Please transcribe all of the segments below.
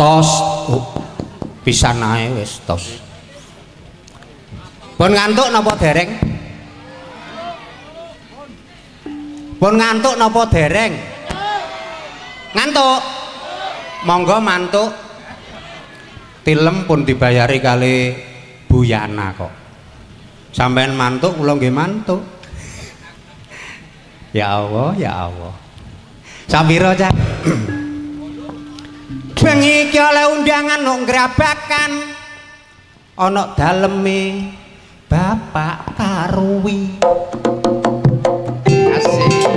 tos pisan ae wis tos. Pun ngantuk napa dereng? Pun ngantuk napa dereng? Ngantuk. Monggo mantuk. Tilem pun dibayari kali Bu Yana kok. Sampeyan mantuk kula nggih mantuk. Ya Allah, ya Allah. Sapira Cak? Bengi iki oleh undangan nok ngrabakan. Ana daleme Bapak Karwi. Asik.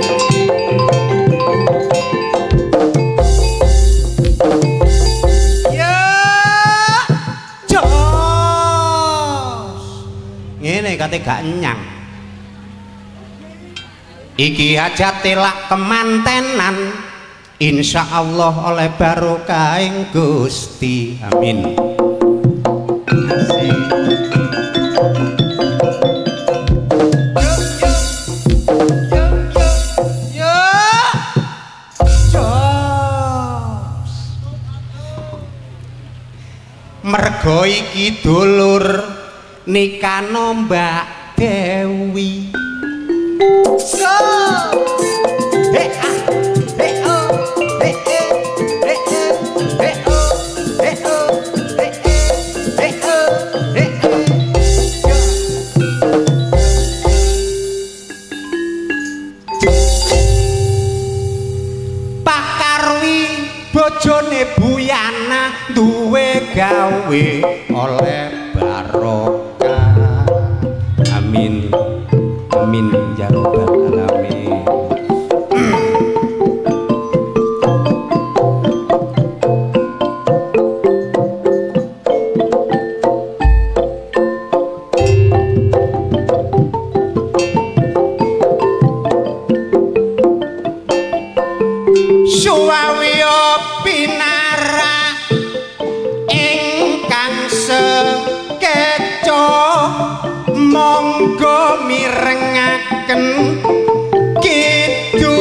Kate gak enyang iki hajat telak kemantenan insyaallah oleh barokah ing Gusti amin. Mergo iki dulur nikano Mbak Dewi. So hey ah hey oh hey hey hey hey oh hey oh hey hey oh hey Pak Karwi bojone Bu Yana duwe gawe oleh barokah amin amin ya rabbal alamin. Suwawiya pinara ingkang sekeca monggo mirengaken kidungan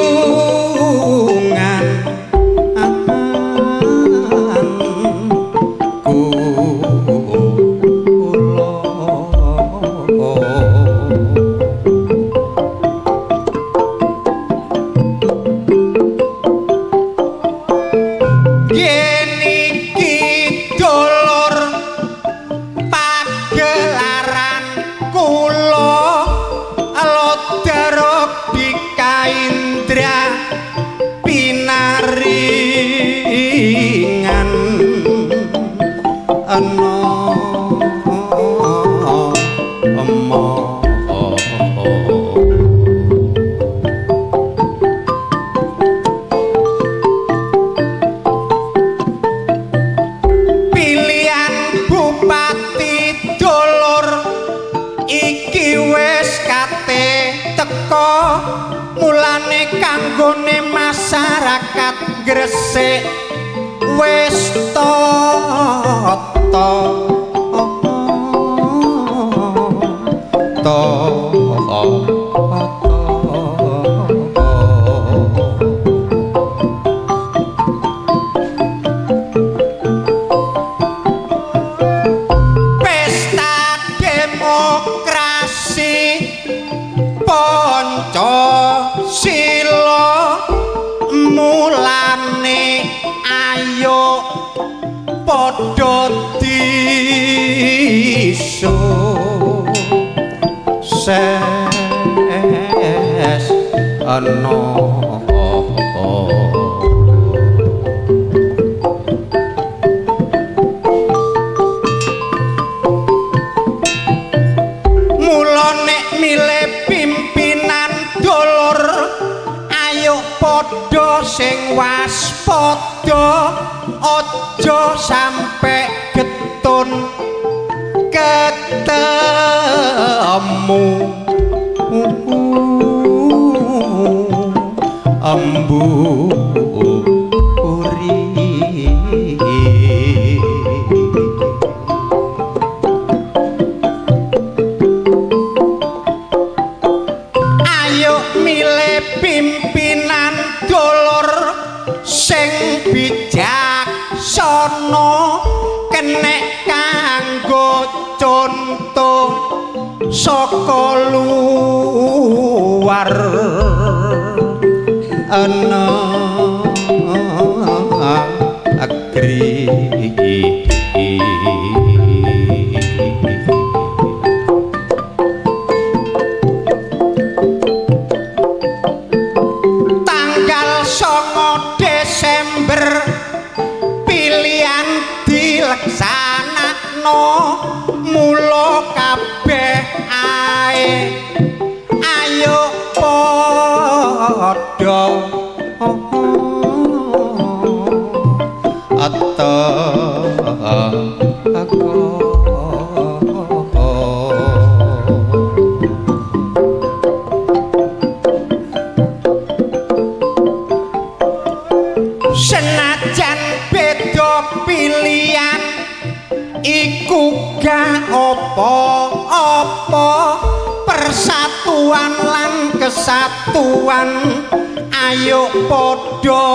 kanggone masyarakat Gresik wis tata pesta demokrasi Pancasila mulane ayo padha disukses ana mula nek milih pimpinan dulur ayo padha sing waspada aja sampe getun ketemu amburi ayo milih pimpinan dulur sing bijaksana laksana kenek kanggo contoh saka luar ana agri tanggal 9 Desember pilihan dileksanakno mula kabeh ae ayo padha atta aku senajan beda pilihan iku gak apa-apa persatuan lan kesatuan ayo padha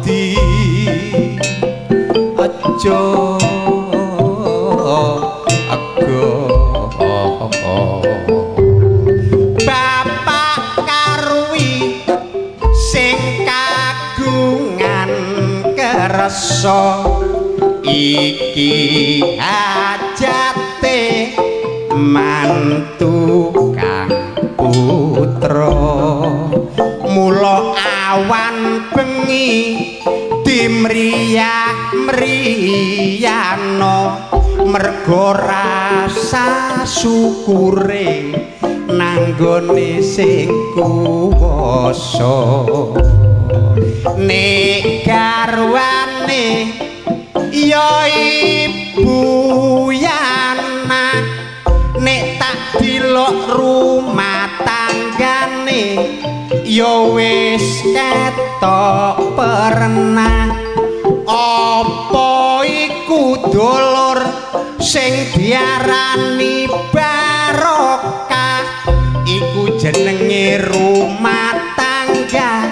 di aja aku Bapak Karwi sing kagungan kersa iki hajate mantu kang putra mula awan bengi dimriyah-mriyano mergo rasa syukure nanggone sing kuwasa nek garwane ya ibu yana nek tak dilok rumah tanggane ya wis ketok pernah apa iku dulur sing diarani barokah iku jenenge rumah tangga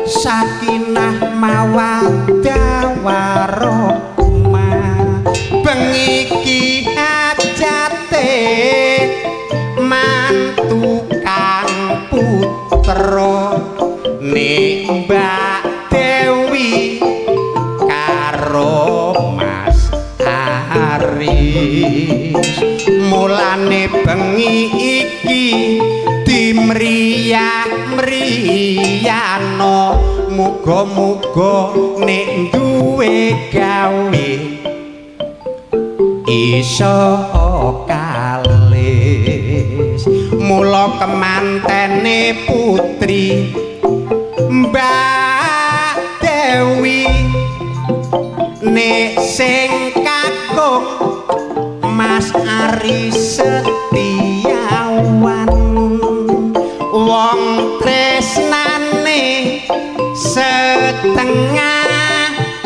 sakinah mawaddah warahmah bengi iki hajate mantu kang putra nek Mbak Dewi karo Mas Aris mulane bengi iki dimriyah-mriyano muga-muga nek duwe gawe iso kalis mula kemantene putri Mbak Dewi nek sing kakung Mas Aris Setiawan wong tresnane setengah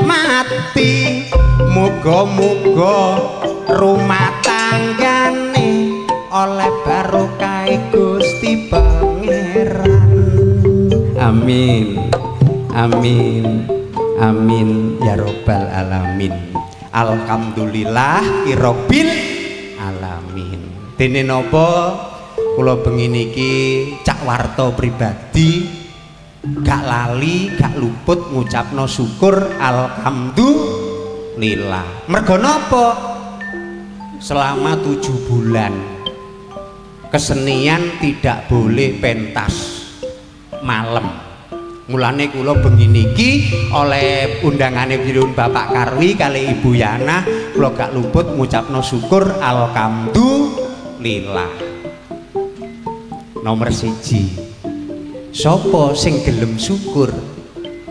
mati muga-muga rumah tanggane oleh barokah Gusti Pangeran amin amin amin ya robbal alamin alhamdulillah irobbil alamin dene napa kula bengi niki cak warta pribadi gak lali gak luput ngucapno syukur alhamdulillah mergo napa selama 7 bulan kesenian tidak boleh pentas malam mulane kula bengi niki oleh undangane Wirun Bapak Karwi kali Ibu Yana kula gak luput ngucapno syukur alhamdulillah nomor 1 sapa sing gelem syukur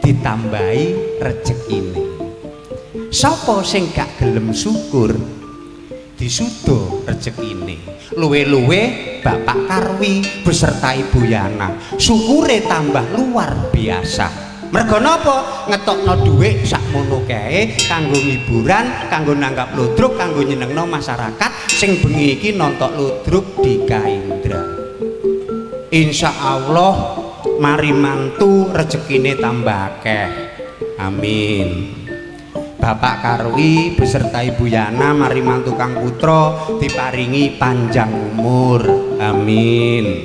ditambahi rezekine sapa sing gak gelem syukur disudo rezekine luwe-luwe Bapak Karwi beserta Ibu Yana syukure tambah luar biasa mergo napa ngetokno dhuwit sakmono kae kanggo hiburan kanggo nanggap ludruk kanggo nyenengno masyarakat sing bengi iki nonton ludruk di Kaindra insya Allah mari mantu rezekine tambah akeh amin Bapak Karwi beserta Ibu Yana mari mantu Kang Putra diparingi panjang umur. Amin.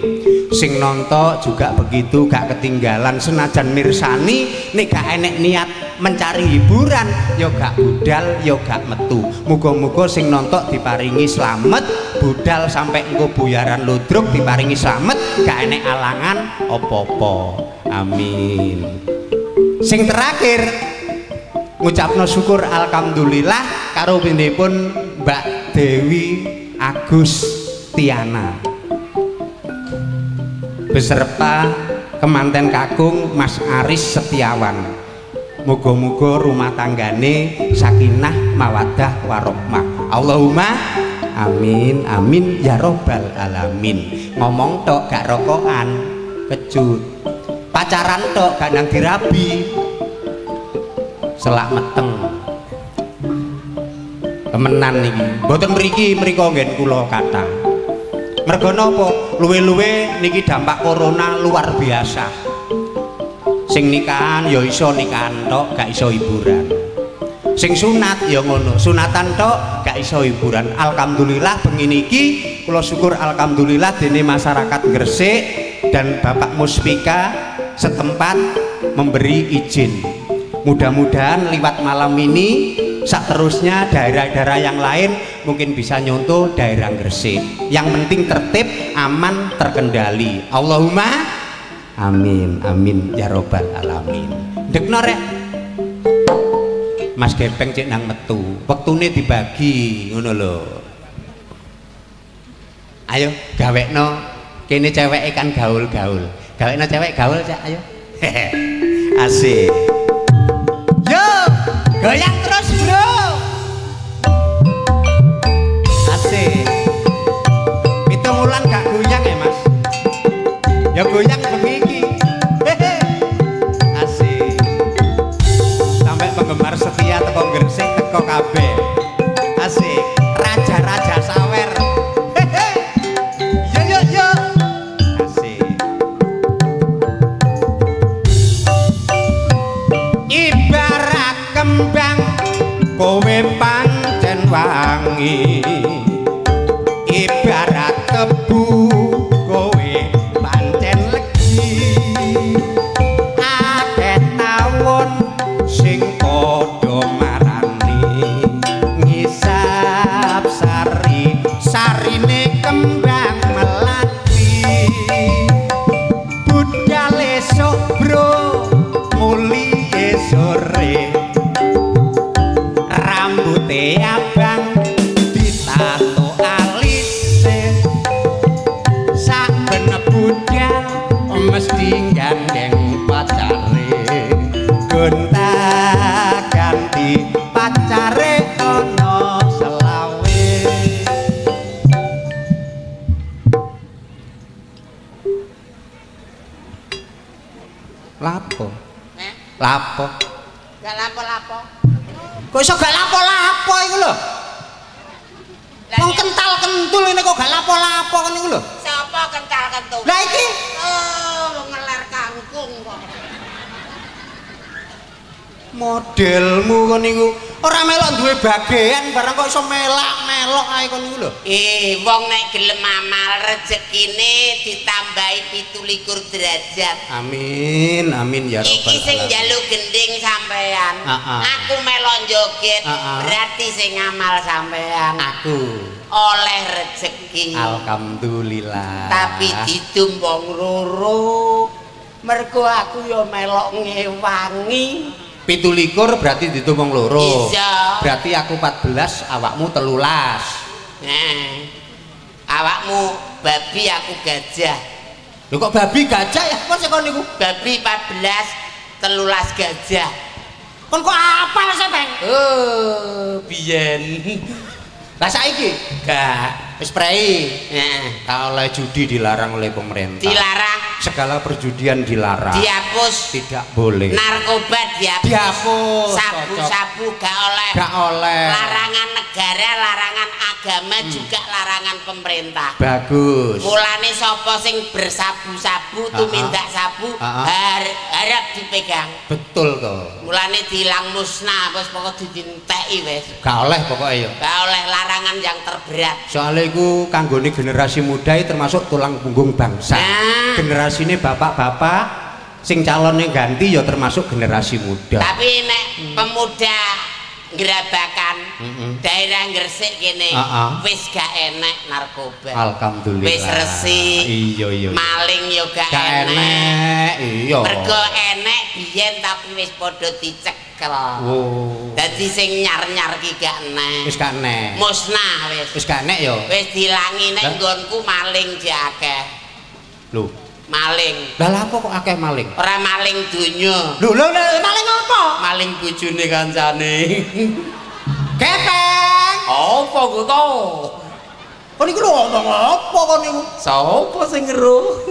Sing nonton juga begitu gak ketinggalan, senajan mirsani nek gak enek niat mencari hiburan ya gak budal ya gak metu. Muga-muga sing nonton diparingi slamet, budal sampai engko buyaran ludruk diparingi slamet, gak enek alangan apa-apa. Amin. Sing terakhir ngucapno syukur alhamdulillah karo pun Mbak Dewi Agustiana beserta kemanten kakung Mas Aris Setiawan. Muga-muga rumah tanggane sakinah mawaddah warahmah. Allahumma amin amin ya robbal alamin. Ngomong tok gak rokokan kecut, pacaran tok gak nang dirabi selak meteng temenan niki mboten mriko nggen kula kathah. Mergo napa luwe-luwe niki dampak corona luar biasa. Sing nikahan ya iso nikahan tok gak iso hiburan, sing sunat ya ngono sunatan tok gak iso hiburan. Alhamdulillah bengi niki kula syukur alhamdulillah dene masyarakat Gresik dan Bapak Muspika setempat memberi izin. Mudah-mudahan lewat malam ini seterusnya daerah-daerah yang lain mungkin bisa nyontoh daerah Gresik. Yang penting tertib, aman, terkendali. Allahumma amin amin ya robbal alamin. Dekno rek Mas Gepeng cek nang metu, wektune dibagi ngono lho. Ayo gawekno kene cewek kan gaul-gaul. Gawekno cewek gaul cak ayo. Asik. Yo, goyang terus bro. Asik. Pitung wulan gak goyang ya mas? Ya goyang begini. Asik. Sampai penggemar setia teko Gresik teko kabeh. Asik. Raja-raja sawer. Yo yo yo. Asik. Ibarat kembang kowe pancen wangi, ibarat kebu kowe pancen legi. Akeh tawon sing padha marani ngisap sari sarine kembang melati. Budal esuk bro muli sore rambute abang ditato alise saben budal mesti gandeng pacare gonta ganti pacare ono selawe. Lapo lapo gak lapo-lapo. kok iso gak lapo-lapo iku lho. Wong kental kentul ini kok gak lapo-lapo kan iku lho. Sapa kental kentul? Lah iki oh ngeler kangkung kok. modelmu kon niku ora melok duwe bagean barang kok iso melak-melok ae kon niku lho. Wong nek gelem amal rezekine ditambahi 17 derajat. Amin amin ya robbal Iki sing alamin. njaluk gending sampean. Heeh. Aku melok joget. Heeh. Berarti sing ngamal sampean. Aku Oleh rezeki. alhamdulillah. Tapi ditumbang loro. Mergo aku ya melok ngewangi. 17 berarti ditumbang loro. Iya. Berarti aku 14, awakmu 13. Awakmu babi, aku gajah. Lho kok babi gajah ya? Apa sih kon niku? Babi 14, 13 gajah. Kon kok apal sih, Bang? Oh, biyen. Lah saiki Gak. wis prei. Nah, Kalau judi dilarang oleh pemerintah. dilarang segala perjudian dilarang, dihapus, tidak boleh, narkoba dihapus, sabu-sabu gak oleh, larangan negara, larangan agama, juga larangan pemerintah. Bagus. Mulane sapa sing bersabu-sabu tumindak sabu harap dipegang. Betul toh. Mulane diilang musnah wis pokok ditenteki wis. Gak oleh pokoknya ya. Gak oleh, larangan yang terberat. Soalnya iku kanggone generasi muda termasuk tulang punggung bangsa. Nah. Generasi ini bapak-bapak sing calonnya ganti ya termasuk generasi muda. Tapi nek pemuda Gerabakan daerah Gresik kene wis gak enek narkoba. Alhamdulillah. Wis resik. Iya. Maling yo gak enek. Iya. Mergo enek biyen tapi wis padha dicekel. Oh. Dadi sing nyar-nyar ki gak enek. Wis gak enek. Musnah wis. Wis gak enek ya. Wis dilangi nek nggonku maling jek akeh. Lho, maling. Lah apa kok akeh maling? Ora maling donya. Lho, maling apa? Maling bojone kancane. Kepeng. Apa ku to? Kok niku lho ngomong apa kok niku? Sapa sing ngeruh?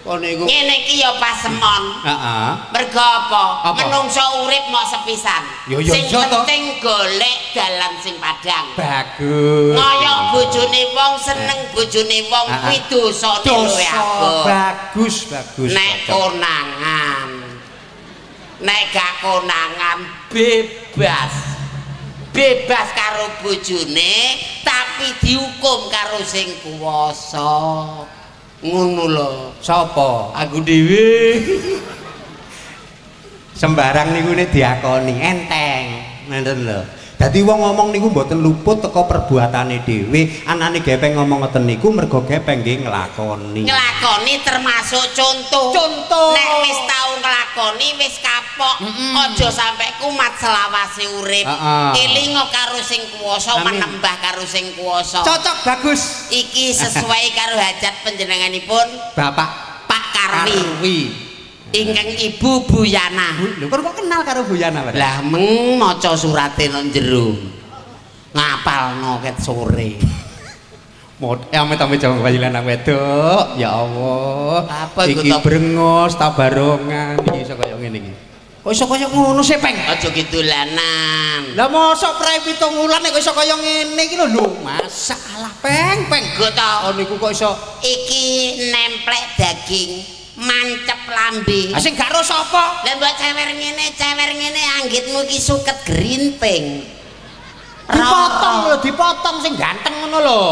Kok niku? Ngene iki ya pasemon. Heeh. Mergo apa? Menungso urip mok sepisan. Sing penting golek dalan sing padhang. Bagus. Ngoyok bojone wong, seneng bojone wong kuwi dosane luwih akeh. Bagus. Nek konangan. Nek gak konangan bebas. Bebas karo bojone tapi dihukum karo sing kuwasa. Ngono lho. Sapa? Aku dhewe. Sembarang niku nek diakoni enteng. Ngoten lho. Dadi wong ngomong niku mboten luput teko perbuatane dhewe. Anane gepeng ngomong ngoten niku mergo gepeng nggih nglakoni. Nglakoni termasuk contoh. Nek wis tau nglakoni wis kapok. Aja sampe kumat selawase urip. Elingo karo sing kuwasa, menembah karo sing kuwasa. Cocok bagus. Iki sesuai karo hajat panjenenganipun Bapak Pak Karwi. Ingkang Ibu Buyana. Lho kok kenal karo Buyana, Pak? Lah meng maca surate nang jero. Ngapalno ket sore. Amit-amit jaman bayi lanang wedok. Ya Allah. Apa iku iki brengos tabarongan iki iso kaya ngene iki. Kok iso kaya ngono sih, Peng? Aja kitulanan. Lah mosok prai 7 wulan nek kok iso kaya ngene iki lho. Masalah, Peng. Go ta. Oh niku kok iso Iki nemplek daging, mancep lambe. Ah sing gak ro sapa? Lah mbok cewer ngene anggitmu iki suket gerinting. Dipotong sing ganteng ngono lho.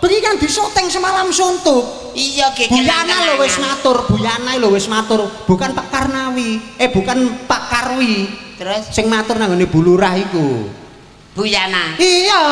Bengi kan disyuting semalam suntuk. Iya ge Buyana lho wis matur, Buyana lho wis matur, bukan Pak Karnawi. Bukan Pak Karwi. Terus Sing matur nang ngene Bulurah iku. Buyana. Iya.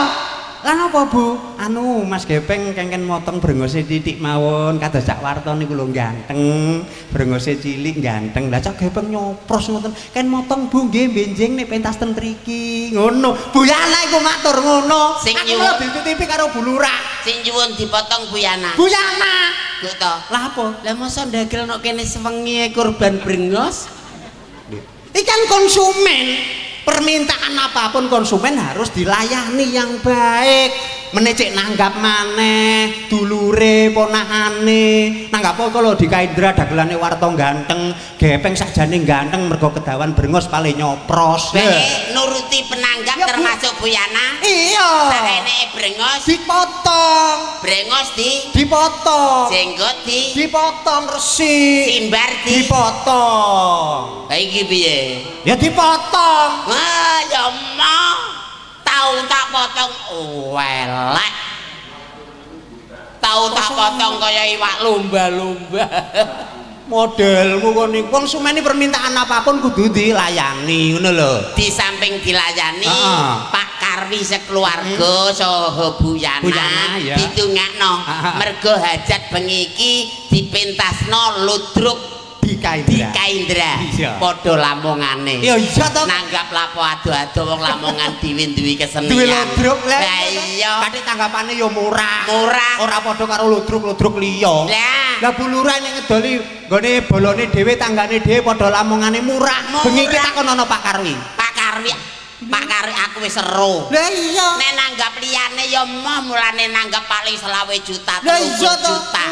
Lah napa, Bu? Anu, Mas Gepeng kengken motong brengose titik mawon, kados Cak Warto niku lho ganteng. Brengose cilik ganteng. Lah Cak Gepeng nyopros ngoten. Ken motong Bu nggih benjing nek pentas ten mriki. Ngono. Buyana iku matur ngono. Sing aku nyuwun dititipi karo Bulurah. Sing nyuwun dipotong Buyana. Buyana. Kok to? Lah apa? Lah masa ndagelno kene sewengi korban brengos? Ikan konsumen. Permintaan apapun konsumen harus dilayani yang baik. Menecek nanggap maneh dulure ponakane nanggap apa kalau di Kaindra dagelane Warto ganteng Gepeng sakjane ganteng mergo kedawan brengos paling nyopros. Nuruti penanggap ya, termasuk Buyana. Iya. Sakene brengos dipotong. Brengos dipotong. Jenggot dipotong resik. Simbar dipotong. Ha iki piye? Ya dipotong. Wah, ya mau tau tak potong elek. Tau tak potong kaya iwak lumba-lumba. Modelmu kon niku konsumen permintaan apapun kudu dilayani ngono lho. Di samping dilayani Pak Karwi sekeluarga saha Buyana ya. ditungakno mergo hajat bengi iki dipentasno ludruk di Kaindra. Padha lamongane. Ya iya to. Nanggap lapo ado-ado wong lamongan duwe kesenian. Duwe ludruk lah. Iya. Kadhe tanggapane ya murah. Murah. Ora padha karo ludruk-ludruk liya. Lah Bulurah nek ngedoli nggone bolone dhewe tanggane dhewe padha lamongane murah. Bengi iki takon ana Pak Karwi. Pak Karwi. Pak karo aku wis seru. Lah iya. Nek nanggap liyane ya moh mulane nanggap paling 20 juta, 30 Lah iya to. juta.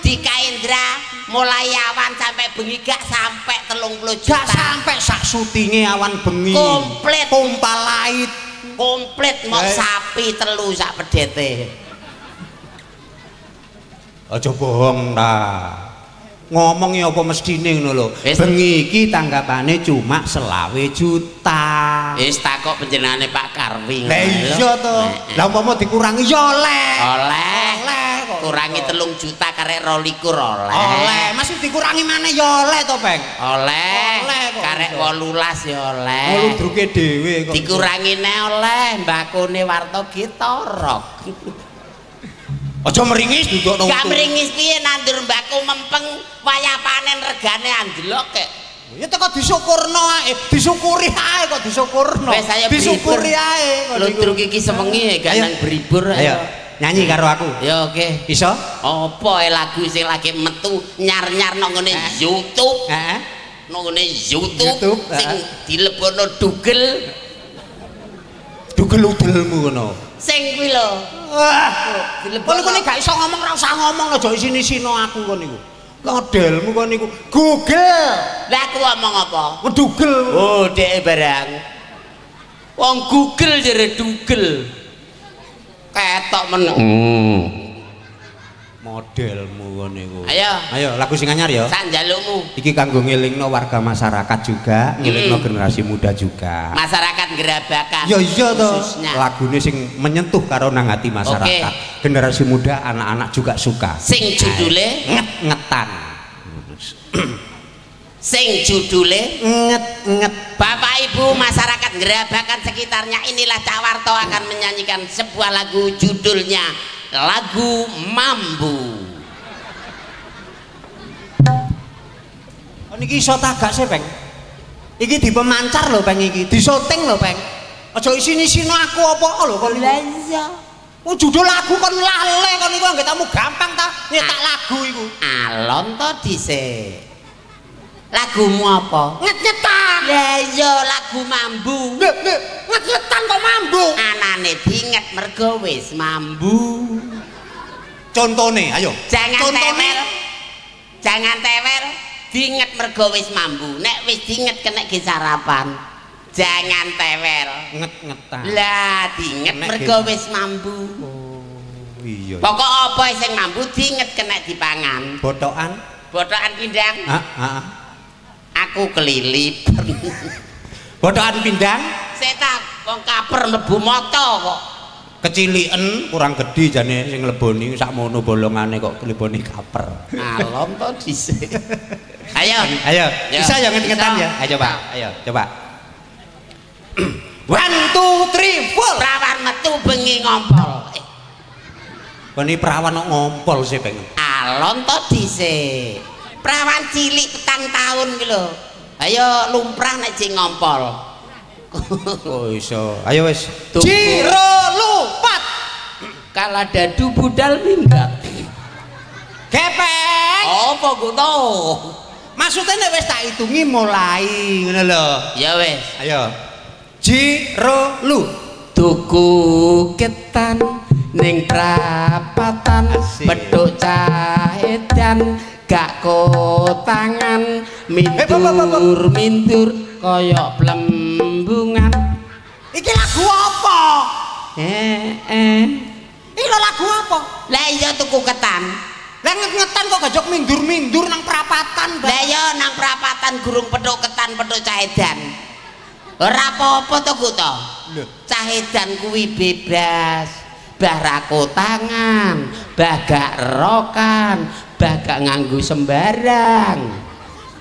Di Kaindra mulai awan sampai bengi gak sampai 30 juta. Gak sampai sak syutinge awan bengi. Komplit. Pompal lait. Komplit mau sapi telu sak pedete. Aja bohong ta. Ngomong ya apa mestine ngono lho. Bengi iki tanggapane cuma 20 juta. Wis takok panjenengane Pak Karwi. Lah iya to. Lah umpama dikurangi ya oleh. Oleh. Kok. Kurangi 3 juta karek 22 oleh. Oleh, masih dikurangi maneh ya oleh to, Bang. Oleh. Oleh kok. Karek 18 ya oleh. Ludruke dhewe kok. Dikurangine oleh, mbakune warta gitorok. Aja meringis duduk nang. Gak meringis piye nandur mbakku mempeng wayah panen regane andelok kek. Ya teko disyukurno ae, disyukuri ae kok disyukurno. Wes saya disyukuri ae kok. Ludruk iki semengi gak nang beribur. Ayo, nyanyi karo aku. Ya oke. Iso? Apa lagu sing lagi metu nyar-nyar nang ngene YouTube? Heeh. Nang ngene YouTube sing dilebono dugel. Dugel udelmu ngono. Sing kuwi lho. Wah, dilebono. kon gak iso ngomong ora usah ngomong aja isini-sino aku kon niku. Modelmu kon niku Google. Lah aku ngomong apa? Dugel. Oh, dek barang. Wong Google jare dugel. Ketok men. Modelmu kon niku. Ayo lagu sing anyar ya. Sak njalukmu. Iki kanggo ngelingno warga masyarakat juga, ngelingno generasi muda juga. Masyarakat Gerabakan. Ya iya to. Khususnya. Lagune sing menyentuh karo nang hati masyarakat. Generasi muda, anak-anak juga suka. Sing judule Nget-ngetan. Sing judule Nget-nget. Bapak Ibu masyarakat Gerabakan sekitarnya, inilah Cak Warto akan menyanyikan sebuah lagu judulnya lagu Mambu. Niki iso tagak sih, Peng. Iki dipemancar lho, Peng iki. Disoting lho, Peng. Aja isini-sino aku apa lho kon. Lah iya. Oh, judul lagu kon lale kon niku anggere tamu gampang ta nyetak lagu iku. Alon to dhisik. Lagumu apa? Nget-ngetan. Lah iya lagu Mambu. Nget-ngetan kok mambu. Anane diinget mergo wis mambu. Contone, ayo. Jangan tewel. Jangan tewel. Diinget mergo wis mambu. Nek wis diinget kena ge sarapan. Jangan tewel. Nget-ngetan. Lah diinget mergo wis mambu. Oh, iya. Pokok apa sing mambu diinget kena dipangan. Botokan. Botokan pindang. Heeh. Aku kelilip. Botokan pindang. Setak wong kaper mlebu mata kok. Keciliken kurang gede jane sing leboni sakmono bolongane kok leboni kaper. Alon to dhisik. Ayo. Bisa ya nget-ngetan ya. Ayo, Pak. Ayo, coba. 1 2 3 4. Prawan metu bengi ngompol. Koni perawan kok ngompol sih, Bang. Alon to dhisik. Prawan cilik 4 tahun ki lho. Ayo lumrah nek jeng ngompol. Oh iso. Ayo wis. Ciro lupat. Kala dadu budal minggat. Gepeng. Apa ku to? Maksudnya nek wis tak hitungi mulai ngono lho. Ya wis. Ayo. Ciro lu. Tuku ketan ning prapatan pedhok cahedan gak kotangan mindur kaya plembungan. Iki lagu apa? Iki lagu apa? Lah iya tuku ketan. Lah nget-ngetan kok gajok mindur-mindur nang prapatan. Lah iya nang prapatan gurung pedhok ketan pedhok cahedan. Ora apa-apa to ku to. Cahedan kuwi bebas. Bah rako tangan, bah gak rokan, bah gak nganggo sembarang.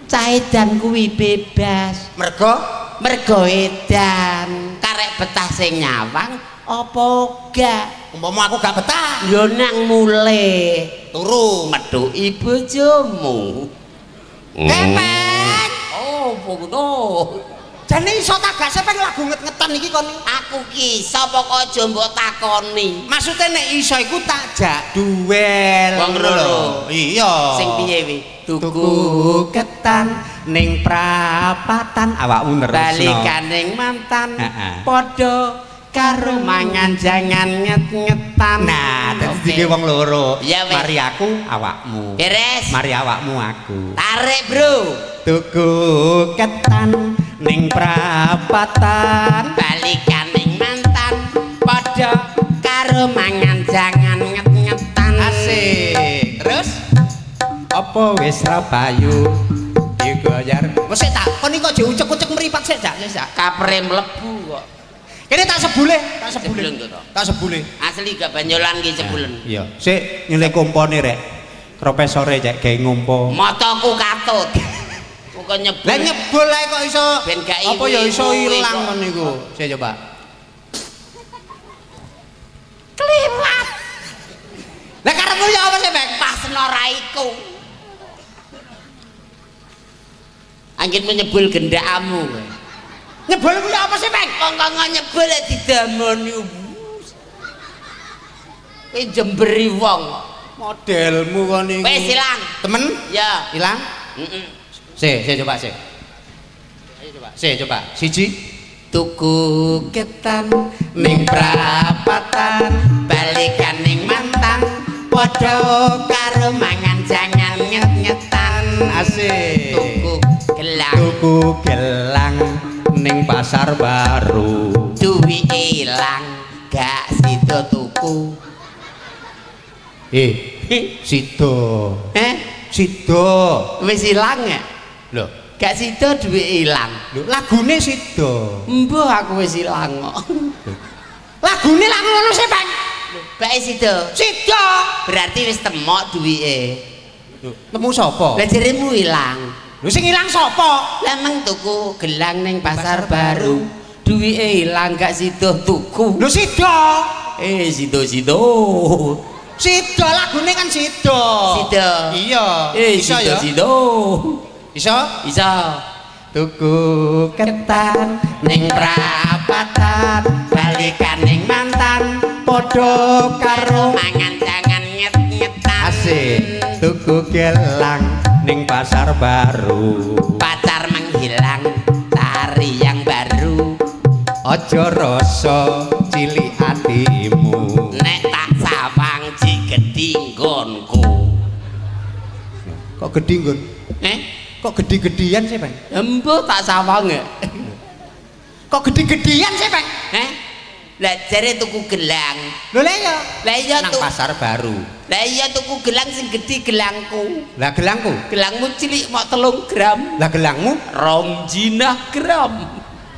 Cahedan kuwi bebas. Mergo edan. Karek betah sing nyawang apa gak? Umpama aku gak betah. Yo nang mule Turu medhuki bojomu. Gepeng. Oh, foto. Jane iso tagak sepeng lagu nget-ngetan iki kon. Aku ki sapa kok aja mbok takoni. Maksudnya nek iso iku tak jak duel. Wong loro. Iya. Sing piye wi? Tuku ketan ning prapatan awakmu nerusno. Balikan ning mantan. Heeh. Padha karo mangan jangan nget-ngetan. Nah, dadi iki wong loro. Ya, wis. Mari aku awakmu. Beres. Mari awakmu aku. Tarik, Bro. Tuku ketan ning prapatan. Balikan ning mantan. Padha karo mangan jangan nget-ngetan. Asik. Terus apa wis ra payu digoyar? Wes tak kon iki kok diucek-ucek mripat sik jak wis jak. Kapre mlebu kok. Kene tak sebule, Sebulen to. Tak sebule. Asli gak banyolan ki sebulen. Iya. Sik nyilih kompone rek. Profesore cek gawe ngompo. Mataku katut. Kok nyebul. Lah nyebul ae kok iso. Ben gak apa ya iso iwi-iwi ilang kok. ngono niku. Saya coba. Kliwat. Lah karepmu ya apa sih, Bang? Pas noraiku. Angin menyebul gendakmu kowe. Nyebul ku ya apa sih, Bang? Kok nyebul didamoni. Kowe jemberi wong. Modelmu kon iki. Wis ilang. Temen? Ya. Ilang? Heeh. Saya coba sih. Ayo coba. Saya coba. Siji. Tuku ketan ning prapatan, balikan ning mantan, padha karo mangan jangan nyet-nyetan. Asik. Tuku gelang ning pasar baru. duwi ilang, gak sida tuku. Sido. Sido. Wis ilang ya? Lho, Gak sida duwe ilang. lho lagune sido. Mbah aku wis ilang kok. Lagune lak ngono sih, Bang. Bae sida. Sido. Berarti wis temok duwike. Temu sapa? Lah jaremu ilang. Lho sing ilang sapa? Lah meng tuku gelang ning pasar baru. Duwike ilang gak sida tuku. Lho sido. Sida-sida. Sido lagune kan sido. Sida. Iya. Iso ya. Sida-sida. Iso? Iso. Tuku ketan Ning prapatan, balikan ning mantan, padha karo mangan jangan nyet-nyetan. asik. Tuku gelang ning pasar baru. Pacar menghilang, cari yang baru. Aja rasa cilik atimu. Nek tak sawang jigedhi nggonku. Kok gedhi nggon? Kok gede-gedean sih, Bang? Embo tak sawang ya. Kok gede-gedean sih, Bang? Lah jare tuku gelang. Lho lah ya. Lah iya Nang tuku. pasar baru. Lah iya tuku gelang sing gedhi gelangku. Lah gelangku. Gelangmu cilik mok 3 gram. Lah gelangmu 2 jinah gram.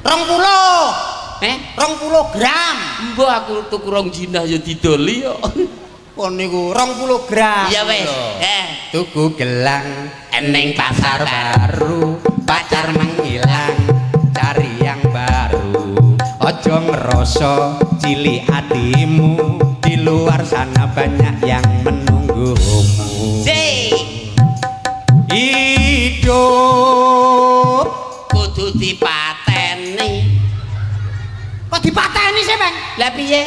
20. 20 gram. Embo aku tuku 2 jinah ya didoli yo. Kon niku 20 gram. Iya wis. Tuku gelang Ning pasar baru, pacar menghilang, cari yang baru. Ojo ngerasa cilik hatimu, di luar sana banyak yang menunggumu. Hidup kudu dipateni. kok dipateni sih, Bang? Lah piye?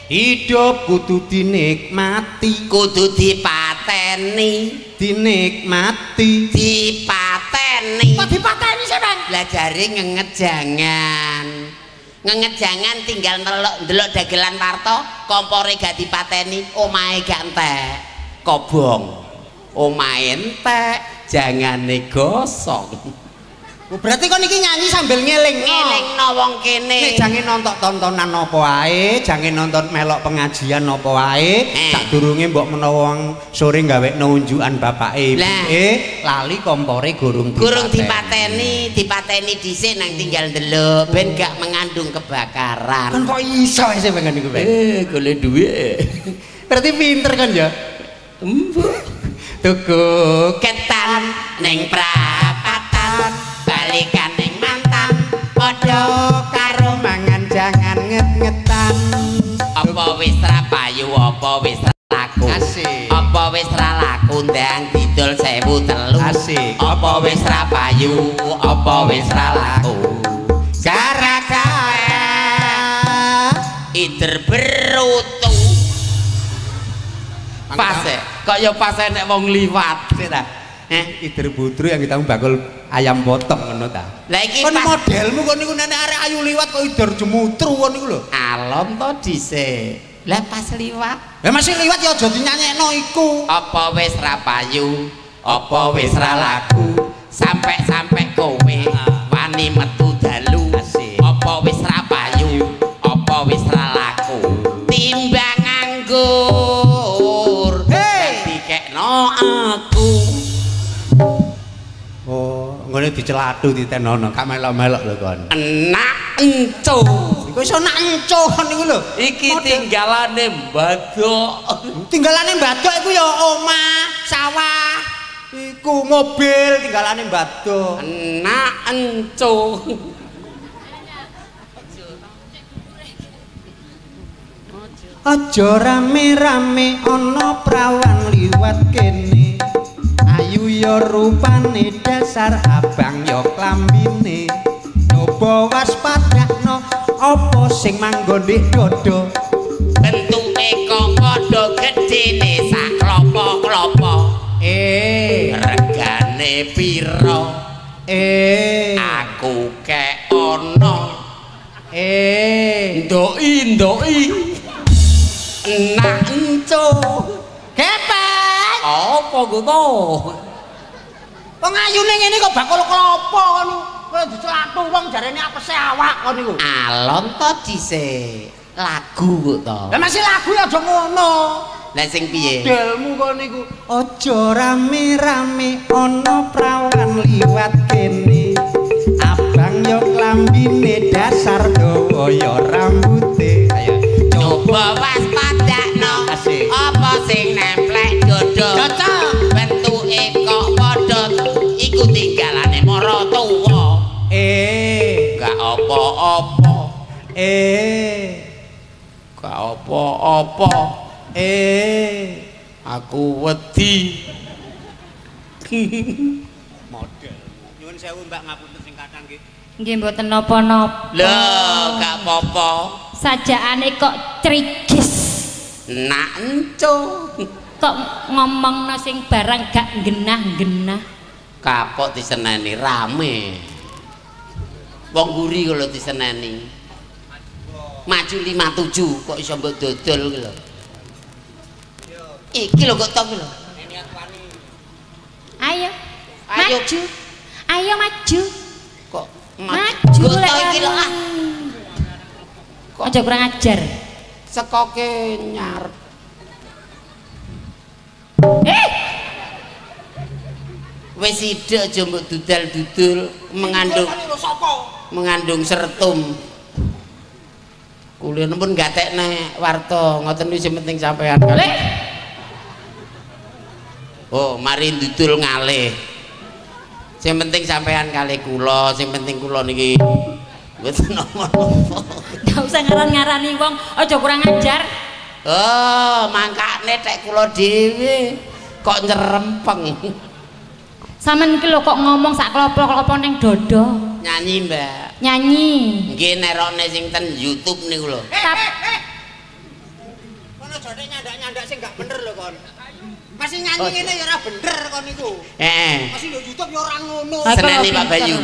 Hidup kudu dinikmati, Kudu dipateni. dinikmati. Dipateni. Kok dipateni sih, Bang? Lah jare ngenget jangan. Ngenget jangan tinggal ndelok dagelan warta, kompore gak dipateni, omahe gak entek. Kobong. Omahe entek, jangane gosong. Berarti kon iki nyanyi sambil ngeling. Ngelingno wong kene. Nek jange nonton tontonan apa wae, jange nonton melok pengajian apa wae, sadurunge mbok menawa wong sore gawekno unjukan bapake ibuke, lali kompore gurung dipateni, dipateni dhisik nang tinggal ndelok ben gak mengandung kebakaran. Kan kok iso sih pengen niku, Bang? Golek duit. Berarti pinter kan ya? Tuku Ketan ning prapatan, balikan ning mantan, padha karo mangan jangan nget-ngetan. apa wis ra payu apa wis ra laku. Asik. Apa wis ra laku ndang didol 1003. Asik. Apa wis ra payu apa wis ra laku. gara-gara ider berutu pas kaya pas nek wong liwat ta ider butru yang kita bakul ayam potong ngono ta lah iki kon modelmu kon niku nek arek ayu liwat kok ider jemutru kon niku lho alon to dhisik lah pas liwat masih liwat ya aja dinyanyekno iku apa wis ra payu apa wis ra laku sampe kowe wani metu dalu apa wis ra payu apa wis ra laku timbang nganggur dikekno aku oh ngene dicelatu ditenono gak melok-melok lho kon enak encuh iku iso nak encuh niku lho iki tinggalane mbadok iku ya omah sawah iku mobil tinggalane mbadok enak encuh aja rame-rame ana prawan liwat kene ayu ya rupane dasar abang ya klambine coba waspadakno apa sing manggon di dodo bentuke kok padha gedene sak klopo-klopo regane piro aku kek ono ndoi enak encuh kepek apa goto wong ayune ngene kok bakul klopo ngono kok dicelatu wong jarene apese awak kon niku alon to dhisik lagu kok to lah masih lagu ya aja ngono lah sing piye modelmu kon niku aja rame-rame ana prawan liwat kene abang yo klambine dasar dawa ya rambute ayo coba waspadakno apa sing nemplek dodo cocok bentuke kok padha iku tinggalane mara tuwa gak apa-apa gak apa-apa aku wedi model nyuwun sewu Mbak ngapunten sing kadang nggih nggih mboten napa-napa lho gak apa-apa sajakane kok trigis nak encuh kok ngomongno sing barang gak genah-genah kapok diseneni rame wong guri kalau diseneni maju 57 kok iso mbok dodol ki lho iki lho kok tok lho ayo maju ayo maju kok maju lek iki lho ah kok aja kurang ajar sekoke nyar wis sithik aja mbok dudal-dudul mengandung sertum kuliah pun gatekne warta ngoten iki sing penting sampean kali oh mari dudul ngalih sing penting sampean kali kula sing penting kula niki mboten napa-napa gak usah ngaran-ngarani wong aja kurang ajar oh mangkane tek kula dhewe kok nyerempeng sampean iki lho kok ngomong sak klopo-klopo ning dodo nyanyi mbak nyanyi nggih nerone sing ten YouTube niku lho kono jane nyandak-nyandak sing gak bener lho kon masih nyanyi ngene ya ora bener kon niku masih yo YouTube ya ora ngono seneni Pak Bayu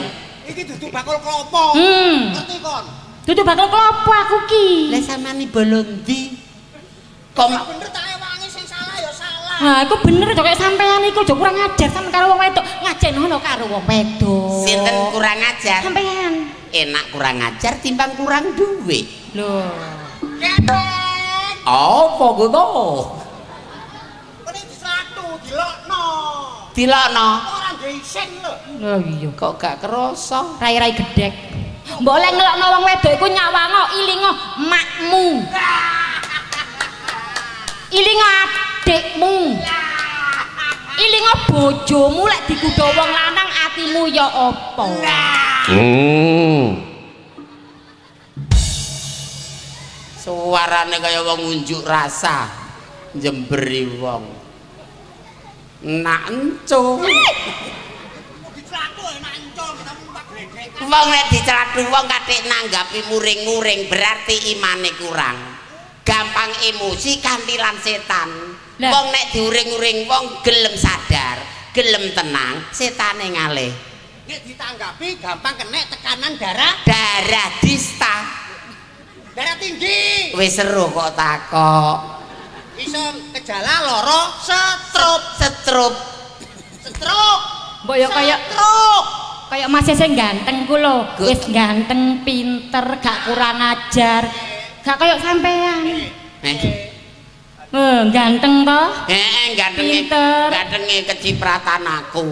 iki dudu bakul klopo ngerti kon dudu bakul klopo aku ki lah sampean bolondi kok bener tak ewangi sing salah ya salah nah iku bener kok sampean iku aja kurang ajar sampe karo wong wedok ngajenono karo wong wedok sinten kurang ajar sampean enak kurang ajar timbang kurang duit lho kepek apa goto kene dislatu dilokno ora ngising lho lho iya kok gak kerasa rai-rai gedek mbok oleh ngelokno wong wedok iku nyawango ilingo makmu ilingo adikmu ilingo bojomu lek dikudo wong lanang atimu ya apa suarane kaya wong unjuk rasa jemberi wong nak encuh dislatu enak encong ketemu Pak Gledek wong nek dicelathu wong kathik nanggapi muring-muring berarti imane kurang. Gampang emosi kantilan setan. Wong nek diuring-uring wong gelem sadar, gelem tenang, setane ngalih. Nek ditanggapi gampang kena tekanan darah. Darah dista. Darah tinggi. Wis seru kok takok. Iso gejala loro stroke. Stroke. Mbok ya kaya Mas sing ganteng ku lho. Wis ganteng, pinter, gak kurang ajar. Gak kaya sampean. Ganteng toh? Gantenge kecipratan aku.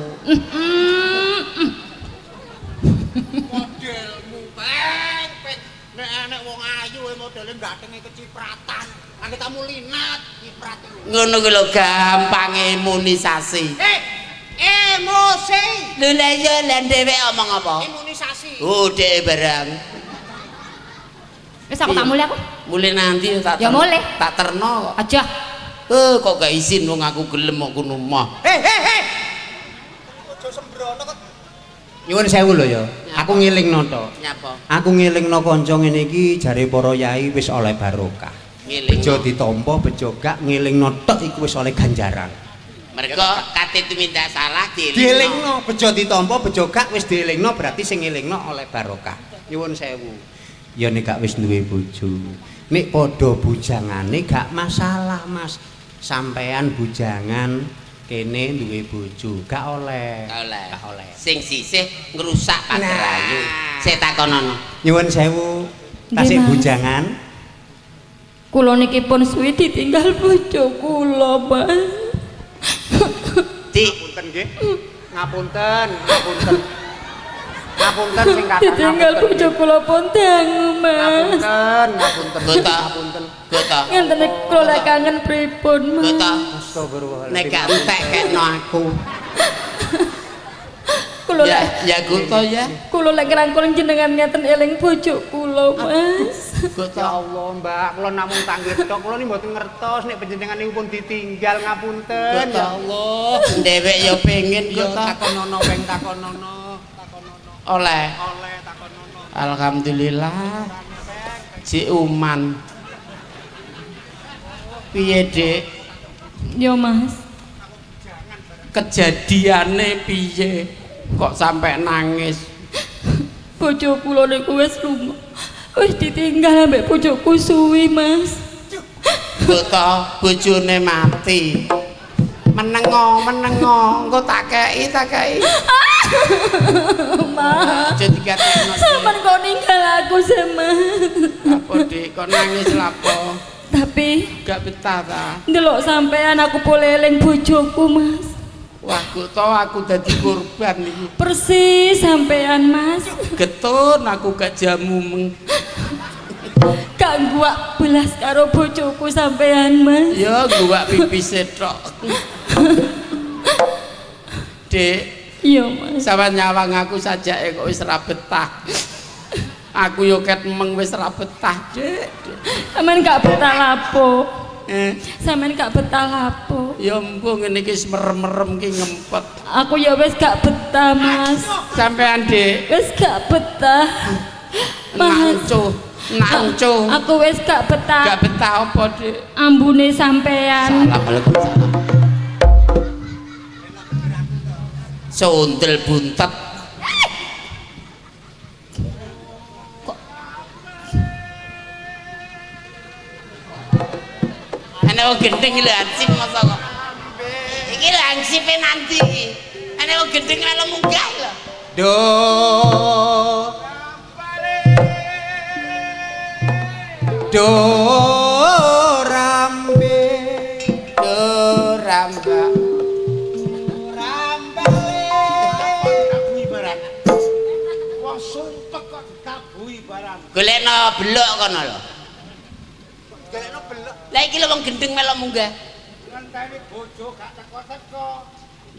Modelmu pet. Nek wong ayu modele gantenge kecipratan. Angge tamu linat ciprat iku. Ngono ku lho gampang imunisasi. Emosi. Lho lha ya lan dhewe omong apa? Imunisasi. Oh, dhek barang. Wis aku tak mulih aku. Mulih nanti tak. Ya mulih. Tak terno kok. Aja. Kok gak izin wong aku gelem kok kono mah. Aja sembrono kok. Nyuwun sewu lho ya. Aku ngilingno to. Nyapa? Aku ngilingno kanca ngene iki jare para yai wis oleh barokah. Bejo ditampa, bejo gak ngilingno tok iku wis oleh ganjaran. Mereka kate tumindak salah dielingno, bejo ditampa, bejo gak wis dielingno berarti sing ngilingno oleh barokah. Nyuwun sewu. Ya nek gak wis duwe bojo. Nek padha bujangane gak masalah, Mas. Sampean bujangan kene duwe bojo, gak oleh. Gak oleh. Sing sisih ngrusak pagrayu. Sik takonono. Nyuwun sewu. Tasih bujangan. Kula niki pun suwi ditinggal bojo kula, Mas. Ngapunten nggih. Ngapunten sing kakak. Ditinggal bojo kula pun dangu, Mas. Ngapunten. Gota. Ngenten kula lek kangen pripun, Mas. Gota. Astagfirullahaladzim. Nek gak entek kekno aku. Kula lek Ya Gota ya. kula lek ngrangkul jenengan ngeten eling bojo kula, Mas. Ya Allah, Mbak, kula namung tanggih tok. Kula niki mboten ngertos nek panjenengan niku pun ditinggal, ngapunten. Ya Allah, dhewek ya pengen Gota. Takonono peng takonono. Oleh Takonono. Alhamdulillah. Si Uman. Piye, Dik? Yo, Mas. Kejadiane piye? Kok sampai nangis? Bojo kula niku wis lunga. Wis ditinggal ambek bojoku suwi, Mas. Gota, bojone mati. Menengo, engko tak kei. Mas. Aja dikatekno. Sampeyan kok ninggal aku sih, Mas. Apa, Dik? Kok nangis lapo? Tapi Gak betah ta? ndelok sampean aku boleh eling bojoku, Mas. Wah, Gota aku dadi korban iki. Persis sampean, Mas. Getun aku gak jamu Gak guak belas karo bojoku sampean, Mas. Ya gua pipis tok. Dek, Iya, Mas. sampeyan nyawang aku sajake kok wis ra betah. Aku yo ket meng wis ra betah, Dek. Sampeyan gak betah lapo? Sampeyan gak betah lapo? Ya empung ngene iki merem-merem ki ngempet. Aku ya wis gak betah, Mas. Sampeyan, Dek. Wis gak betah. Mas. Nanco. Aku wis gak betah. Gak betah apa, Dek? Ambune sampean. Assalamualaikum. Sondel buntet. Ana wong gendeng lho ansip masa kok. Iki lho ansipe nanti. Ana wong gendeng melu munggah lho. Do rambe Wong sumpek kok ditabuhi barang. Golekno belok kono lho. Golekno belok. Lah iki lho wong gendeng melok munggah. Ngenteni bojo gak teko-teko.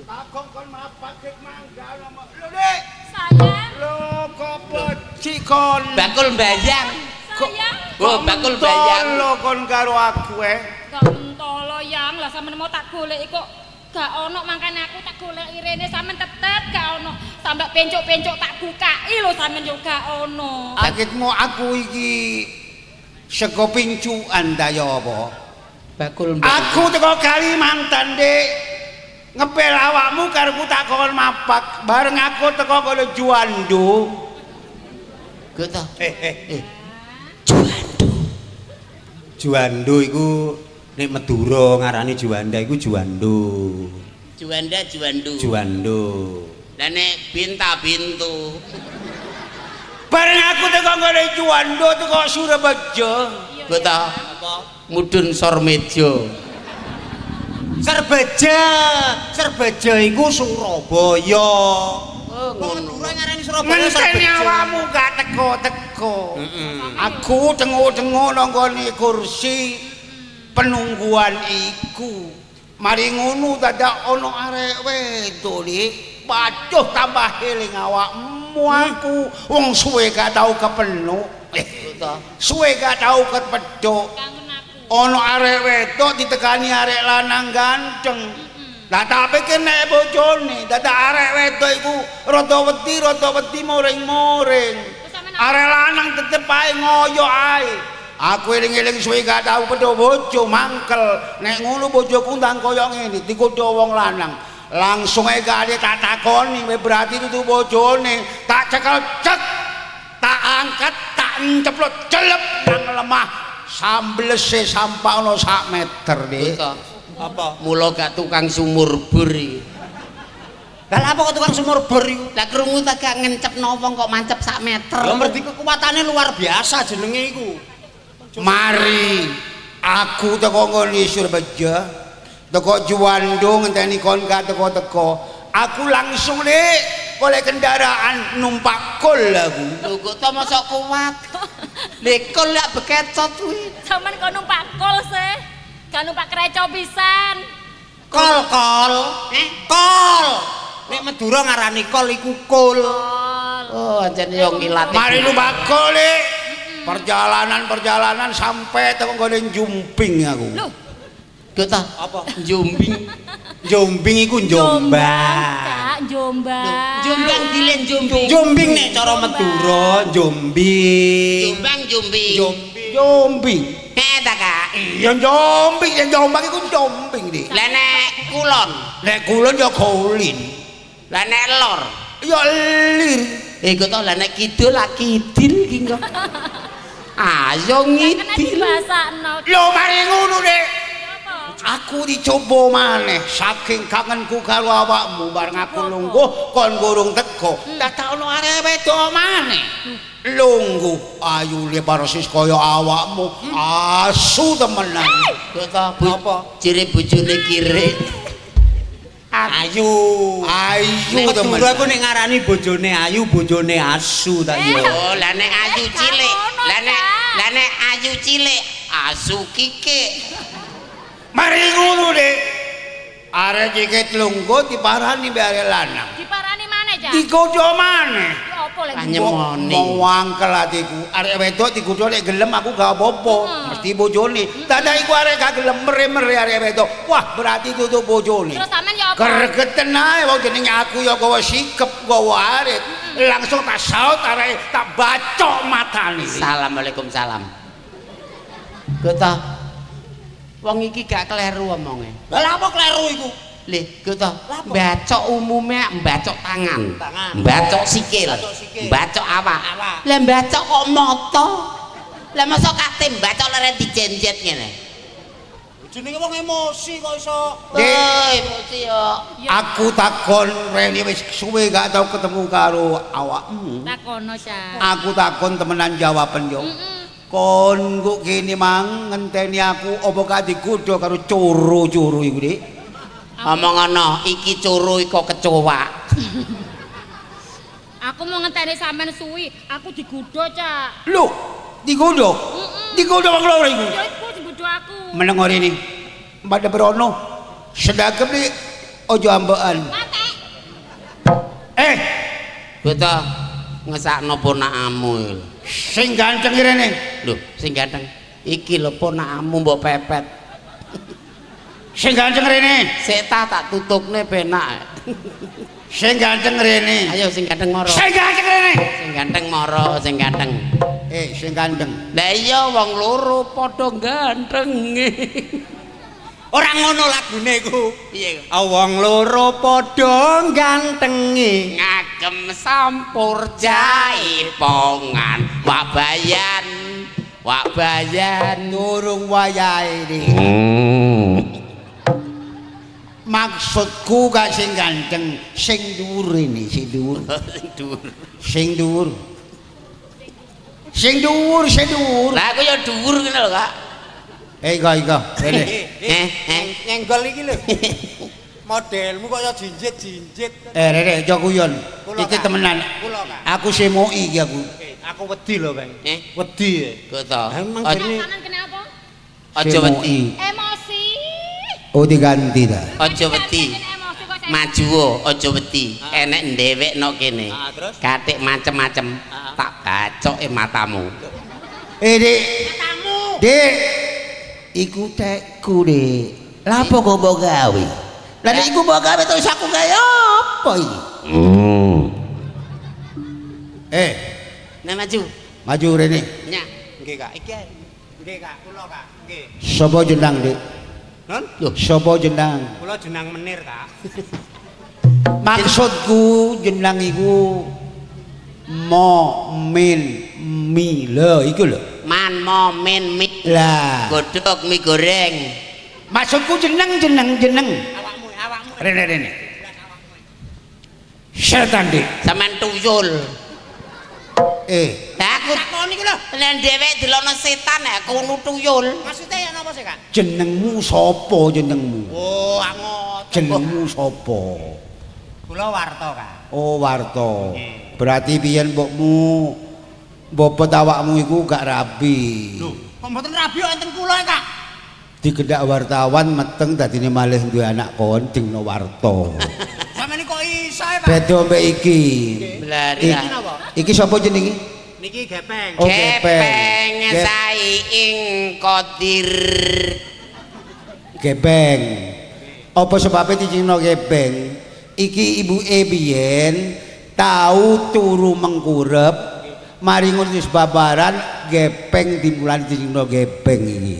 Kagong kon mapake mangga lho, Dik. Sayang. Lho kok becik kon. Bakul mbayang. Sayang. Oh, bakul mbayang. Lho kon karo aku Gantolo yang lah sampean mau tak goleki kok gak ono, makane aku tak goleki rene sampean tetep gak ono. sampe pencuk-pencuk tak bukai lho sampean yo gak ono. Sakitmu aku iki sego pincukan ta ya apa? Bakul Aku teko Kalimantan, Dik. Ngepel awakmu karo ku tak kon mapak. Bareng aku teko kono Juando. Gitu. Juando iku nek Madura ngarani Juanda iku Juando. Juando. Lah nek Binta-Bintu. Bareng aku teko kono Juando teko Surabaya. Gitu. Mudun Sormejo. Serbeja iku Surabaya. Oh, ngono. Ngarani Surabaya Ngenteni awakmu gak teko-teko. Aku tengok-tengok nang gone kursi penungguan iku. Mari ngono dadak ana arek wedok Dik. Waduh tambah eling awakmu aku. Wong suwe gak tau kepenuk. Suwe gak tau kepedhok. Ana arek wedok ditekani arek lanang ganteng. Lah tak pikir nek bojone, dadak arek wedok iku rada wedi moring-moring. Arek lanang tetep ae ngoyo ae. Aku eling-eling suwe gak tau pedho bojo mangkel. Nek ngono bojoku ndang koyo ngene, digodho wong lanang. Langsung ae gak tak takoni, berarti itu bojone. Tak cekel cek. Tak angkat, tak enceplok celep nang lemah. Samblese sampah ono sak meter Dik. Apa? Mula gak tukang sumur bur iki. Lah apa kok tukang sumur bor iku? Lah krungu tak gak ngencepno wong kok mancep sak meter. Lah merdi kekuatane luar biasa jenenge iku. Mari aku teko ngene Surabaya. Teko Juando ngenteni kon gak teko-teko. Aku langsung Dik golek kendaraan numpak kol aku. Lho kok to mosok kuat. Lekol lak bekecot kuwi. Sampeyan kok numpak kol sih. Gak numpak kreco pisan. Kol. Kol. Nek Madura ngarani kol iku kul. Oh, anjen yo ngilat. Mari numpak kol Dik. Perjalanan sampai teko ngene Jumping aku. Loh, Kota apa? Jumbing. Jombing iku Jombang. Kak, Jombang. Jombang dilen Jumbing. Jombing nek cara Madura Jombing. Jombing. Ta Kak. Iya Jombing, Jombang iku Jombing Dik. Lah nek kulon. Nek kulon ya Kolin. Lah nek lor. Ya lir. Iku to lah nek kidul lah kidil iki kok. Ayo ngidil. Basakno. Lho mari ngono Dik. Aku dicoba maneh saking kangenku karo awakmu bareng aku lungguh kon gurung teko. Dadak ono arek wedok maneh. Lungguh ayu le persis kaya awakmu. Asu temenan. Kota apa? Ciri bojone kire. Ayu temen. Madura aku nek ngarani bojone ayu, bojone asu tak yo. Oh, lah nek ayu cilik. Lah nek ayu cilik asu kikik. Mari ngono Dik. Arek iki lungguh diparani mbek arek lanang. Diparani maneh, Cak? Digodho maneh. Ya apa lek Anyemoni. Mau wangkel atiku. Arek wedok digodho nek gelem aku gak apa-apa. Mesti bojone. Dadak iku arek gak gelem mere-mere arek wedok. Wah, berarti itu bojone. Terus sampean ya apa? Gregeten ae wong jenenge aku ya gawa sikep, gawa arit. Langsung tak saut arek tak bacok matane. Assalamualaikum salam. Kota wong iki gak kleru omonge. Lah apa kleru iku? Lih, kota mbacok umume mbacok tangan. Mbacok sikil. Mbacok awak. Lah mbacok kok mata. Lah mosok kate mbacok leren dijenjet ngene. Jenenge wong emosi kok iso. Emosi yo. Aku takon rene wis suwe gak tau ketemu karo awakmu. Takono, Cak. Aku takon temenan jawaban yo. Kon kok kene mang ngenteni aku apa gak digodho karo coro-coro iku Dik. Omong ana iki coro iko kecoa. Aku mau ngenteni sampean suwi, aku digodho, Cak. Lho, digodho. Digodho wong loro iku. Ya iku digodho aku. Meneng rene. Mbak Berono. Sedagem Dik aja ambekan. Kota ngesakno ponakamu. Sing ganteng rene. Lho, sing ganteng. Iki lho ponakmu mbok pepet. Sing ganteng rene. Sik tak tutupne penak. Sing ganteng rene. Ayo sing ganteng moro. Sing ganteng rene. Sing ganteng moro, sing ganteng. Sing ganteng. Lah iya wong loro padha gantenge. Ora ngono lagune iku. Piye? Wong loro padha gantenge. Ngagem sampur jaipongan. Wak bayan Durung wayahe iki. Maksudku gak sing ganteng, sing dhuwur ini, sing dhuwur. Sing dhuwur. Sing dhuwur, sing dhuwur. Lah aku ya dhuwur ngene lho, Kak. Iko. Rene. Nyenggol iki lho. Modelmu kok ya jinjit-jinjit. Rene, aja guyon. Iki temenan. Kula, Kak. Aku semoi iki aku. Aku wedi lho, Bang. Wedi. Kok to? Emang Sampeyan kenapa? Aja wedi. Emosi. Oh diganti ta. Aja wedi. Maju aja wedi. Enek ndewekno kene. Katik macem-macem tak gacoke matamu. Dik. Matamu. Dik. Iku tekku, Dik. Lah apa kok mbok gawe? Lah nek iku mbok gawe terus aku gawe apa iki? Nek maju. Maju rene. Nya. Nggih, Kak. Iki ae. Nggih, Kak. Kula, Kak. Nggih. Sapa jeneng, Dik? Non? Loh, Sapa jeneng? Kula jeneng Menir, Kak. Maksudku jeneng iku min mi lho iku lho. man momen mie. Lah, Godhog mie goreng. maksudku jeneng. Awakmu. Rene. Setan, Dik. Sampeyan tuyul. Lah aku Takon iki lho. nek dhewek delono setan aku nu tuyul. Maksudnya ya napa sih, Kak? Jenengmu sapa jenengmu? Oh, angot. Jenengmu sapa? Kula Warta, Kak. Oh, Warta. Berarti biyen mbokmu bobot awakmu iku gak rabi. Lho, kok mboten rabi kok enten kula, Kak? Digendak wartawan meteng dadine malih duwe anak kondingno Warta. Sampeyan kok iso ya, Pak? Beda mbek iki. Blari lah. Iki sapa jenenge? Niki gepeng. Oh, Gepeng saing kodir. Gepeng. Apa sebabnya dicingno gepeng? Iki ibuke biyen tau turu mengkurep, mari ngono wis babaran gepeng dimulai dicingno gepeng iki.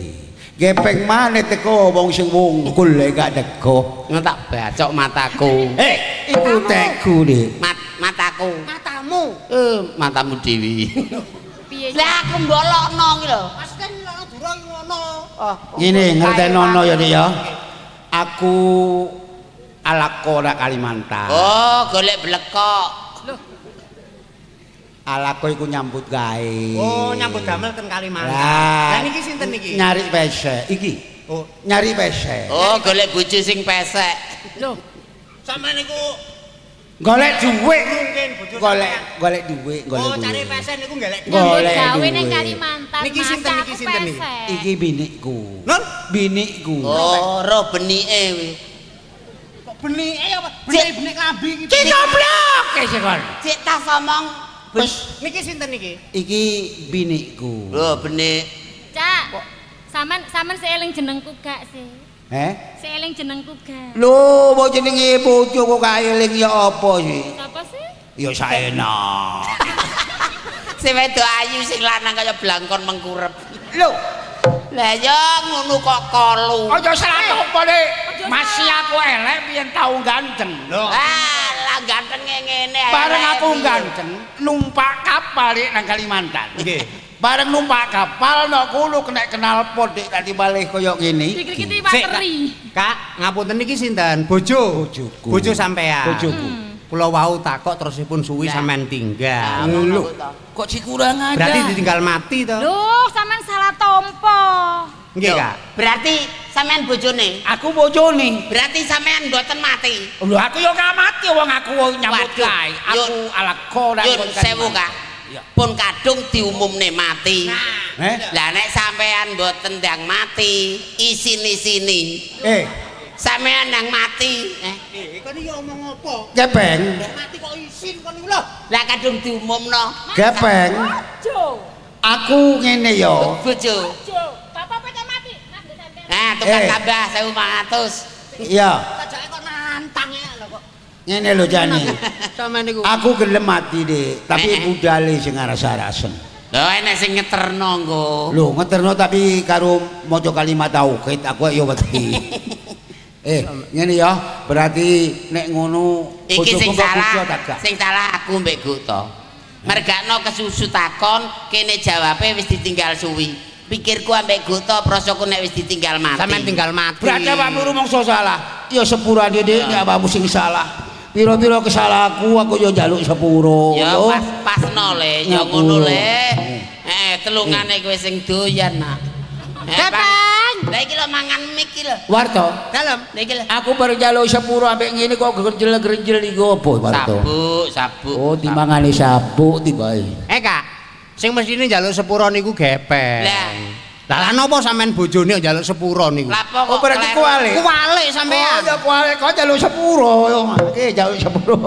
Gepeng maneh teko wong sing wungkul lek gak teko. Ngono tak bacok mataku. Iku teku, Dik. Mataku. Matamu. Matamu dewi. Piye? Lah aku mbolokno iki lho. Maksudnya nyelono durung ngono. Ngene ngertenono ya, Dik ya. Aku alako nak Kalimantan. Oh, golek blekok. Alako iku nyambut gawe. Oh, nyambut damel ten Kalimantan. Lah Lah niki sinten niki? Nyari pesek iki. Oh, Nyari pesek. Oh, golek bojo sing pesek. Loh, sampeyan niku Golek dhuwit. mungkin bojo Golek dhuwit, golek Oh, dhuwit. cari pesen niku golek. nyambut Golek gawe ning duwe. Kalimantan. Niki sinten, Mas, niki aku sinten niki? pesek. Iki binikku. Non? Binikku. Oh, ro benike kuwi. Kok benike ya, Pak? Benik lambi iki. Cek goblok sik kon. Cek tas omong. Wis Niki sinten niki? iki binikku. Lho, benik. Cak, sampean seeling jenengku gak sih? Seeling jenengku gak? Lho, mbok jenenge bojo kok kaeling ya apa sih? Sapa sih? Ya saenak. Sing wedok ayu sing lanang kaya blangkon mengkurep. Lho, Lah ya ngono kok kolu. aja salah apa, Dik. Masih aku elek biyen tau ganteng. Lho. Ah, lah gantenge ngene ae. Bareng aku ganteng numpak kapal Dik nang Kalimantan. Nggih. Bareng numpak kapal nok kulo kena kenal pot Dik tadi balik koyo ngene. Dikit-dikit Sik, materi. Kak, ngapunten niki sinten? Bojo. Bojoku. Bojo sampean. Bojoku. Kula wau takok terusipun suwi sampean tinggal. Lho, Kok kurang aja? Berarti ditinggal mati to? Loh, sampean salah tompo. Nggih, Kak. Berarti sampean bojone. Aku bojone. Berarti sampean mboten mati. Lho aku yo gak mati wong aku nyambut Waduh. gawe. Aku ala koran Yun sewu, Kak. Iya. Pun kadung diumumne mati. Eh? Lah nek sampean mboten ndang mati, isini-sini. Sampean ndang mati, Kok iki omong apa? Gepeng. Mati kok isin kon niku lho. lah kadung diumumno. Gepeng. Jo. Aku ngene yo. Bojo. Jo, bapak pengen mati. Nah, sampean. Nah, tukang tambah 1.500. Iya. Tajake kok nantang ya lho kok. Ngene lho Jani. Sampeyan niku. Aku gelem mati, Dik, tapi budale sing aras-arasen. Lho enek sing ngeterno nggo. Lho, ngeterno tapi karo maca kalimat tauhid aku ya wedi. Ngene ya, berarti nek ngono Iki sing bojoku kok salah. kerja tak gak? Sing salah aku mbek Guto. Mergakno kesusu takon, kene jawabe wis ditinggal suwi. Pikirku ambek Guto prosoku nek wis ditinggal mati. Sampeyan tinggal mati. Berarti awakmu rumangsa salah. Ya sepurane Dik, nek awakmu sing salah. Piro-piro kesalahanku aku yo njaluk sepuro. Ya pas-pasno le, ya ngono le. Telungane kowe sing doyan nak. Gepeng. Lah iki lho mangan mik iki lho. Warto. Dalem. Lah iki lho. Aku baru njaluk sepuro ambek ngene kok grenjel-grenjel iki opo Warto? Sabuk. Oh, timangane sabuk tibae. Kak, sing mestine njaluk sepuro niku gepeng. Lah napa sampean bojone njaluk sepuro niku? Lapo kok. Oh, berarti kuali. Kuwalik sampean. Oh, ya kuali kok njaluk sepuro. Oke, njaluk sepuro.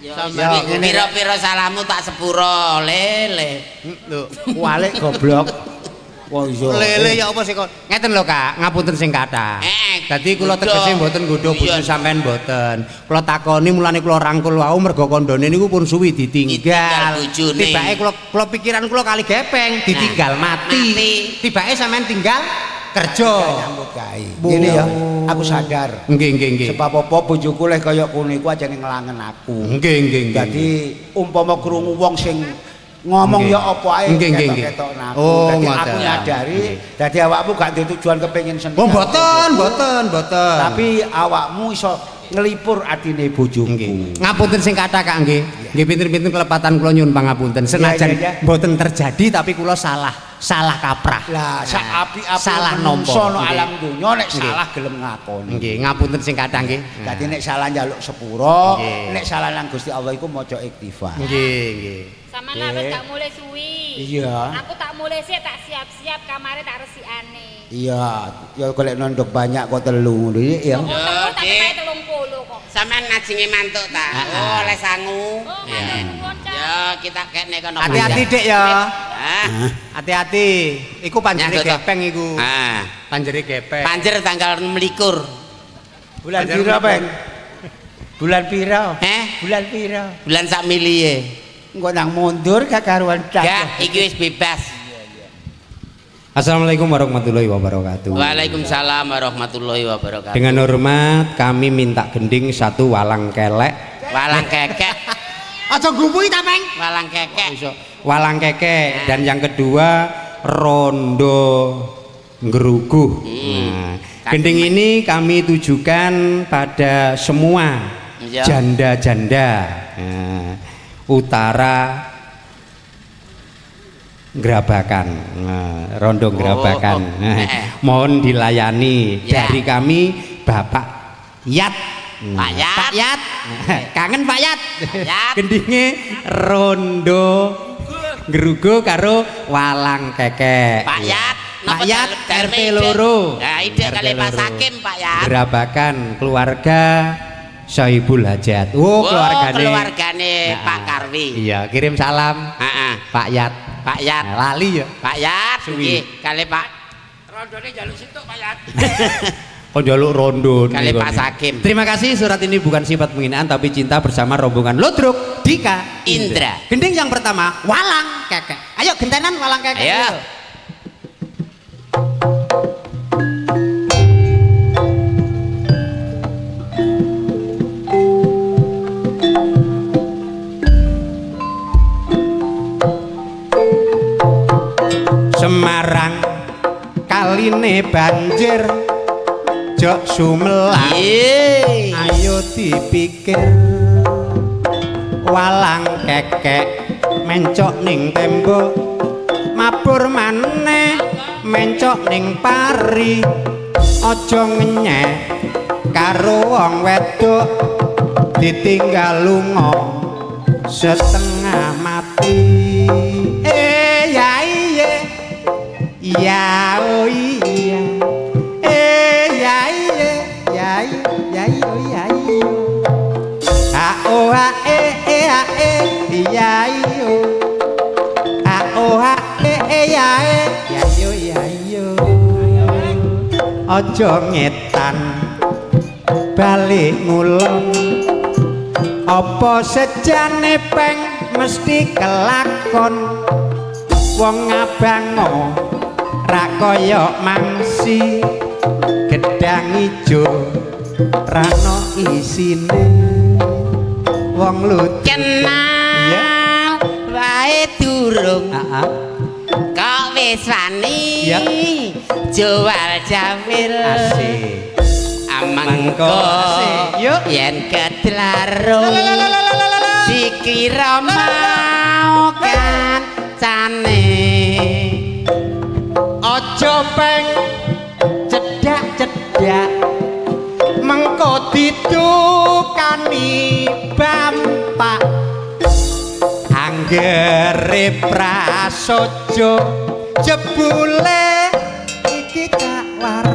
Ya pira-pira salahmu tak sepuro, lele. Lho, Kuali goblok. Wah iya. lele ya apa sih kok? Ngeten lho Kak, ngapunten sing kathah. Dadi kula tegese mboten nggodha bojo sampean mboten. Kula takoni mulane kula rangkul wau mergo kandhane niku pun suwi ditinggal. Tibake kula pikiran kula kali gepeng ditinggal mati. Tibake sampean tinggal kerja. Nyambut gawe. Ngene ya, aku sadar. Nggih. Sebab apa bojoku leh kaya kono iku ajane ngelangen aku. Nggih. Dadi umpama krungu wong sing ngomong ya apa ae ketok aku. Oh, dadi aku nyadari dadi awakmu gak duwe tujuan kepengin seneng. Oh, mboten. Tapi awakmu iso ngelipur atine bojoku. Ngapunten sing kathah Kak nggih. Nggih pinten-pinten kelepatan kula nyuwun pangapunten. Senajan mboten terjadi tapi kula salah kaprah. Lah sak api-api salah nampa sono alam donya nek salah gelem ngakoni. Nggih, ngapunten sing kathah nggih. Dadi nek salah njaluk sepuro, nek salah nang Gusti Allah iku maca ikhtifar. Nggih. Sampeyan wis gak mulai suwi. Iya. Aku tak mulai sih tak siap-siap kamare tak resikane. Iya, ya golek nondok banyak kok telu ngono ya. Telu tak kaya 30 kok. Sampean ngajenge mantuk ta. Oh, oleh sangu. Ya, kita kene kono. Hati-hati Dik ya. Hah? Hati-hati. Iku panjere gepeng iku. Panjere gepeng. Panjer tanggal 26. Bulan pira, Peng? Bulan pira? Bulan pira? Bulan sak milihe. Engko nang mundur kakaruan tak. Gak, iki wis bebas. Assalamualaikum warahmatullahi wabarakatuh. Waalaikumsalam warahmatullahi wabarakatuh. Dengan hormat kami minta gending satu walang kelek. Walang kekek. Aja nggumpui ta, Peng. Walang kekek. Walang kekek dan yang kedua rondo ngeruguh. Nah, gending ini kami tujukan pada semua janda-janda utara Gerabakan, rondo Gerabakan. Mohon dilayani dari kami Bapak Yat. Pak Yat. Kangen Pak Yat. Gendinge rondo Gerugo karo walang kekek. Pak Yat. Pak Yat RT loro. Nah, ide kali Pak Sakim Pak Yat. Gerabakan keluarga Sohibul Hajat. Keluargane Pak Karwi. Iya, kirim salam. Pak Yat. Pak Yat. Lali ya. Pak Yat nggih kali Pak. Rondone njaluk situk Pak Yat. Oh njaluk rondo kali Pak Sakim. Terima kasih, surat ini bukan sifat penghinaan tapi cinta bersama rombongan Lodruk Dika Indra. Gending yang pertama walang kekek. Ayo gentenan walang kekek. Ayo. Semarang kaline banjir jok sumelang. Ayo dipikir walang kekek mencok ning tembok mabur maneh mencok ning pari aja ngenyek karo wong wedok ditinggal lunga setengah mati. Ya oh iya, ya iya, ya iya, oh ya iya, oh ya iyo, oh ya yo ya yo, aja ngetan balik ngulon apa sejane peng mesti kelakon wong abango ra kaya mangsi gedang ijo rano isine wong lucu kenal wae durung kok wis wani jual jawil asik amengko yen kedlarung dikira mau kancane aja peng cedak-cedak mengko ditukani bampak anggere prasaja jebule iki kawar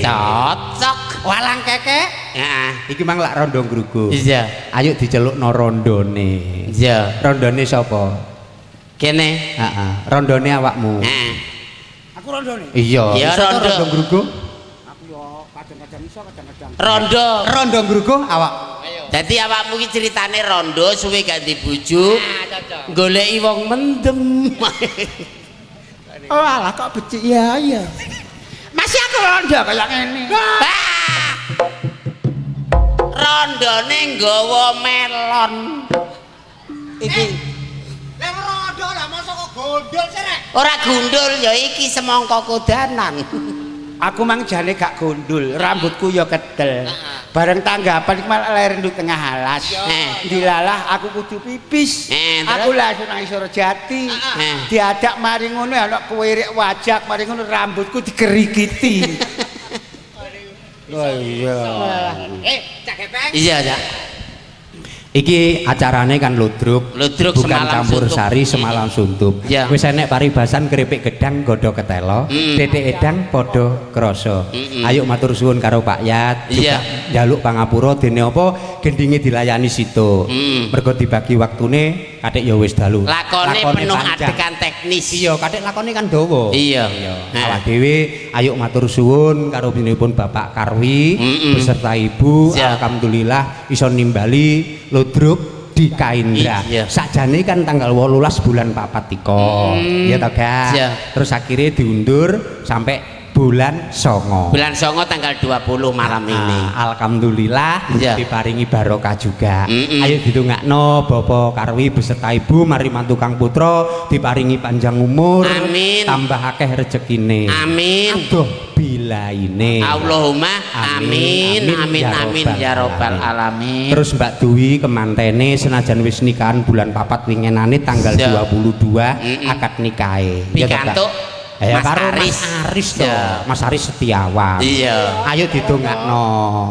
cocok walang keke heeh iki mang lak rondo ngrugu iya ayo dicelukno rondone iya rondone sapa kene heeh rondone awakmu heeh Aku rondone. iya ya rondo ngrugu Aku yo kadang-kadang iso kadang-kadang. rondo ngrugu awak dadi awakmu iki ceritane rondo suwe ganti bojo goleki wong mendem Oh alah kok becik ya iya. Masih aku rondo kaya ngene. rondone nggawa melon Iki Lek rondo lah mosok kok gondol sih rek. ora gundul ya iki semangka kodanan aku mang jane gak gondul, rambutku yo kedel. Bareng tanggapan iki malah lair nduk tengah alas. Dilalah aku kudu pipis. Aku langsung nang isor jati. Diadak mari ngono ana kuwirik wajak, mari ngono rambutku digerigiti. Oh iya. Cak Gepeng. iya ya iki acarane kan ludruk Ludruk bukan semalam campur suntup. sari semalam suntup Ya. wis enek paribasan keripik gedang godho ketelo titik edang padha krasa ayo matur suwun karo Pak Yat juga njaluk pangapura dene apa gendinge dilayani situ mergo dibagi waktune kathik ya wis dalu lakone penuh panjang. adegan teknis iya kathik lakone kan dawa iya awak dhewe ayo matur suwun karo pinipun Bapak Karwi beserta Ibu alhamdulillah iso nimbali ludruk di Kaindra. Sakjane kan tanggal 18 bulan Papat ika. Ya toh, Gak? Terus akhirnya diundur sampai bulan Songo. Bulan Songo tanggal 20 malam ini. Alhamdulillah diparingi barokah juga. Ayo ditungakno Bapak Karwi beserta Ibu mari mantu Kang Putra diparingi panjang umur. Amin. Tambah akeh rezekine. Amin. Aduh bilaine. Allahumma amin amin amin ya robbal alamin. Terus Mbak Dwi kemantene senajan wis nikahan bulan Papat wingenane tanggal 22 akad nikahe. Pikantuk ya Mas karo Aris. Mas Aris to. Mas Aris Setiawan. Iya. Ayo didongakno.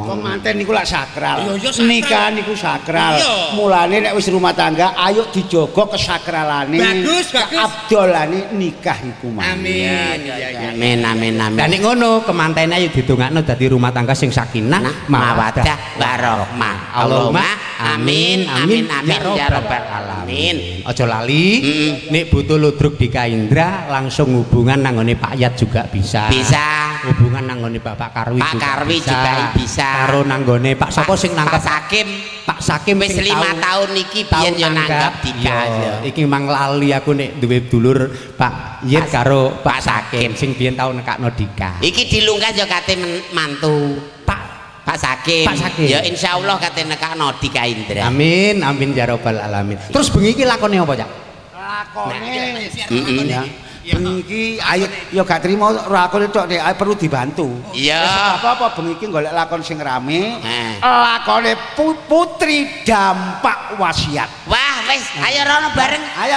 Pemanten niku lak sakral. Nikah niku sakral. Mulane nek wis rumah tangga ayo dijogo kesakralane. Bagus. Abdolane nikah iku mah. Amin. Amin amin amin. Dan nek ngono kemantene ayo didongakno dadi rumah tangga sing sakinah mawaddah warahmah. Allahumma amin amin amin ya robbal alamin. Aja lali nek butuh ludruk di Kaindra langsung hubungan nanggone Pak Yat juga bisa. Bisa. Hubungan nanggone Bapak Karwi Pak Karwi juga bisa. Karo nanggone Pak sapa sing nangkep Pak Sakim. Pak Sakim Wis 5 tahun iki biyen yo nanggap dikah. Iki mang lali aku nek duwe dulur Pak Yit karo Pak Sakim sing biyen tau nekakno Dika. Iki dilungkas yo kate mantu Pak Sakim. Ya insyaallah kate nekakno Dika Indra. Amin amin ya robbal alamin. Terus bengi iki lakone apa, Cak? Lakone bengi iki ayo ya gak trimo lakone tok nek perlu dibantu. Iya. Apa bengi iki golek lakon sing rame. Lakone Putri Dampak Wasiat. Wah, wis ayo rono bareng. Ayo.